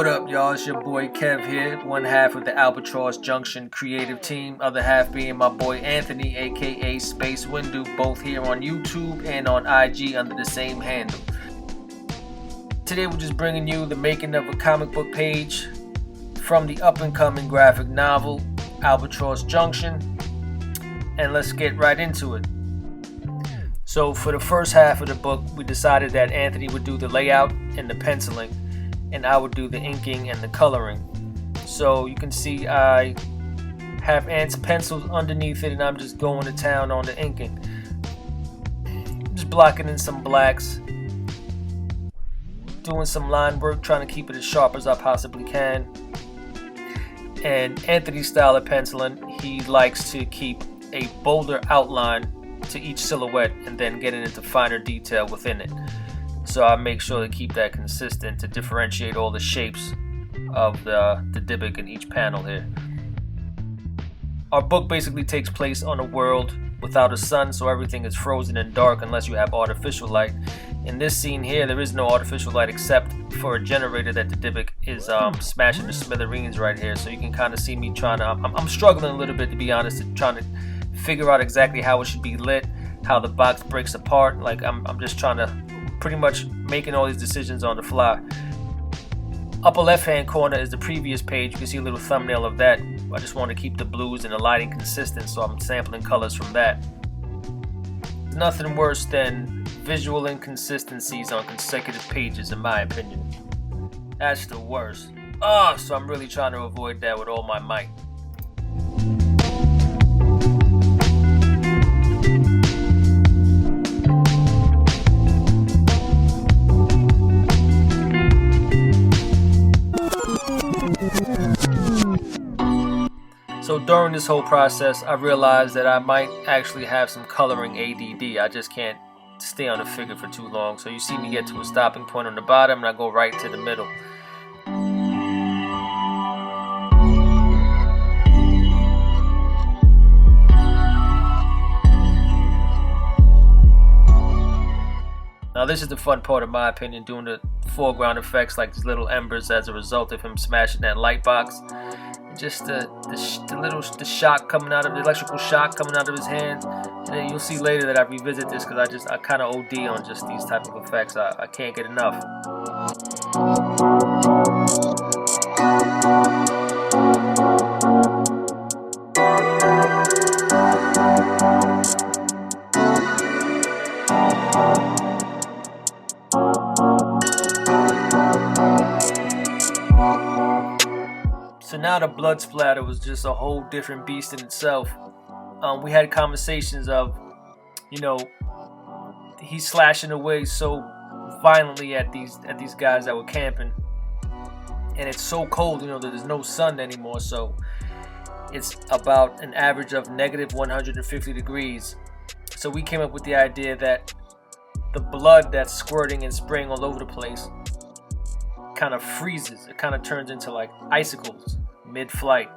What up, y'all? It's your boy Kev here, one half of the Albatross Junction creative team, other half being my boy Anthony, aka Space Windu, both here on YouTube and on IG under the same handle. Today we're just bringing you the making of a comic book page from the up-and-coming graphic novel Albatross Junction, and let's get right into it. So for the first half of the book, we decided that Anthony would do the layout and the penciling, and I would do the inking and the coloring. So you can see I have Ant's pencils underneath it, and I'm just going to town on the inking. Just blocking in some blacks, doing some line work, trying to keep it as sharp as I possibly can. And Anthony's style of penciling, he likes to keep a bolder outline to each silhouette and then getting into finer detail within it. So I make sure to keep that consistent to differentiate all the shapes of the Dybbuk in each panel here. Our book basically takes place on a world without a sun, so everything is frozen and dark unless you have artificial light. In this scene here, there is no artificial light except for a generator that the Dybbuk is smashing to smithereens right here. So you can kind of see me trying to, I'm struggling a little bit, to be honest, trying to figure out exactly how it should be lit, how the box breaks apart. Like I'm just trying to pretty much making all these decisions on the fly. Upper left hand corner is the previous page. You can see a little thumbnail of that. I just want to keep the blues and the lighting consistent, so I'm sampling colors from that. Nothing worse than visual inconsistencies on consecutive pages, in my opinion. That's the worst. So I'm really trying to avoid that with all my might. So during this whole process, I realized that I might actually have some coloring ADD. I just can't stay on the figure for too long. So you see me get to a stopping point on the bottom, and I go right to the middle. Now this is the fun part, in my opinion, doing the foreground effects like these little embers as a result of him smashing that light box. Just the shock coming out of the electrical shock coming out of his hand. And then you'll see later that I revisit this because I kind of OD on just these type of effects. I can't get enough. So now the blood splatter was just a whole different beast in itself. We had conversations of, he's slashing away so violently at these guys that were camping, and it's so cold, that there's no sun anymore. So it's about an average of negative 150 degrees. So we came up with the idea that the blood that's squirting and spraying all over the place kind of freezes. It kind of turns into like icicles mid-flight.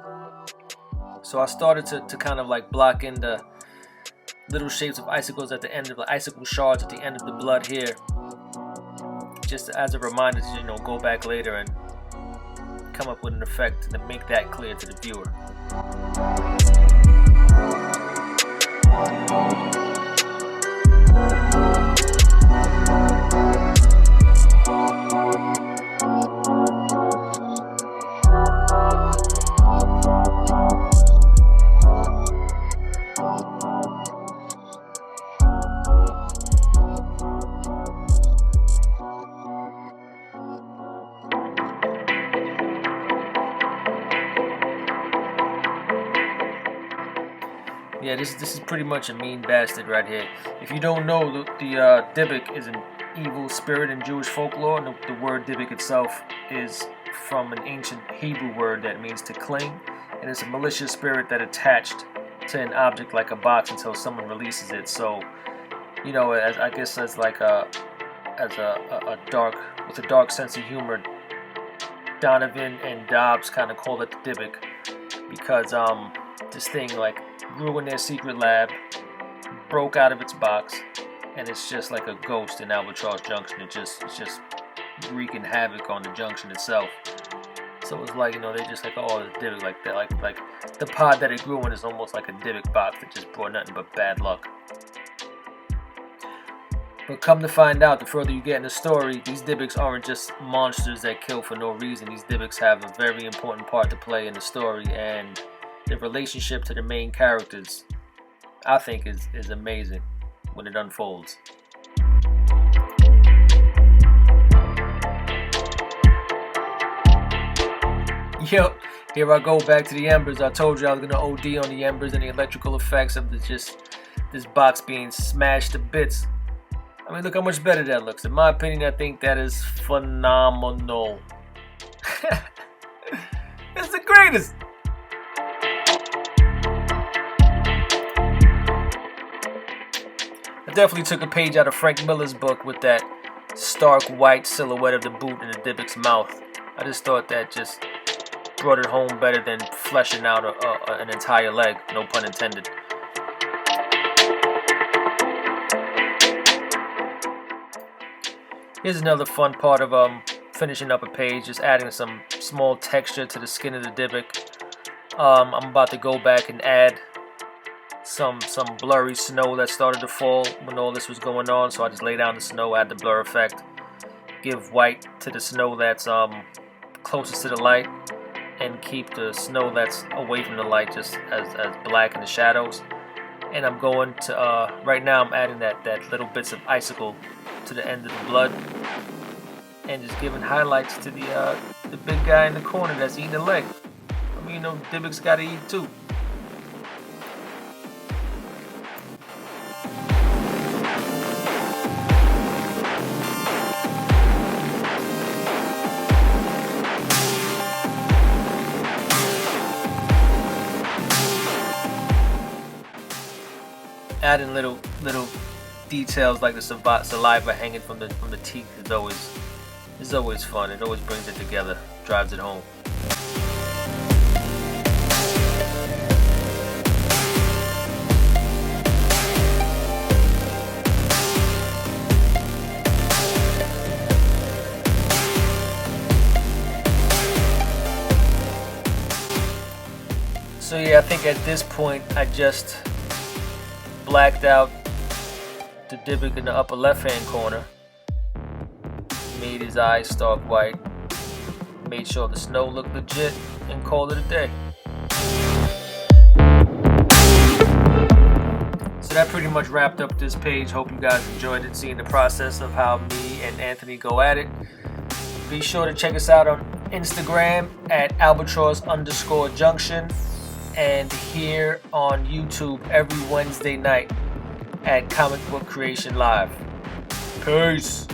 So I started to kind of like block in the little shapes of icicles at the end of the icicle shards at the end of the blood here, just as a reminder to go back later and come up with an effect to make that clear to the viewer. Yeah, this is pretty much a mean bastard right here. If you don't know, the Dybbuk is an evil spirit in Jewish folklore. And the word Dybbuk itself is from an ancient Hebrew word that means to cling, and it's a malicious spirit that attached to an object like a box until someone releases it. So, as a dark sense of humor, Donovan and Dobbs kind of call it the Dybbuk because this thing grew in their secret lab, broke out of its box, and it's just like a ghost in Albatross Junction. It's just wreaking havoc on the junction itself. So it's like, they're just like, oh, the Dybbuk, like that, like the pod that it grew in is almost like a Dybbuk box that just brought nothing but bad luck. But come to find out, the further you get in the story, these Dybbuks aren't just monsters that kill for no reason. These Dybbuks have a very important part to play in the story, and the relationship to the main characters, I think, is amazing when it unfolds. Yep, here I go back to the embers. I told you I was gonna OD on the embers and the electrical effects of this box being smashed to bits. I mean, look how much better that looks. In my opinion, I think that is phenomenal. It's the greatest. I definitely took a page out of Frank Miller's book with that stark white silhouette of the boot in the Dybbuk's mouth. I just thought that just brought it home better than fleshing out an entire leg, no pun intended. Here's another fun part of finishing up a page, just adding some small texture to the skin of the Dybbuk. I'm about to go back and add some blurry snow that started to fall when all this was going on, so I just lay down the snow, add the blur effect, give white to the snow that's closest to the light, and keep the snow that's away from the light just as black in the shadows. And I'm going to right now I'm adding that little bits of icicle to the end of the blood, and just giving highlights to the big guy in the corner that's eating the leg. I mean, Dybbuk's gotta eat too. Adding little details like the saliva hanging from the teeth is always fun. It always brings it together, drives it home. So yeah, I think at this point I just blacked out the Dybbuk in the upper left-hand corner, made his eyes stark white, made sure the snow looked legit, and called it a day. So that pretty much wrapped up this page. Hope you guys enjoyed it, seeing the process of how me and Anthony go at it. Be sure to check us out on Instagram at Albatross_Junction, and here on YouTube every Wednesday night at Comic Book Creation Live. Peace.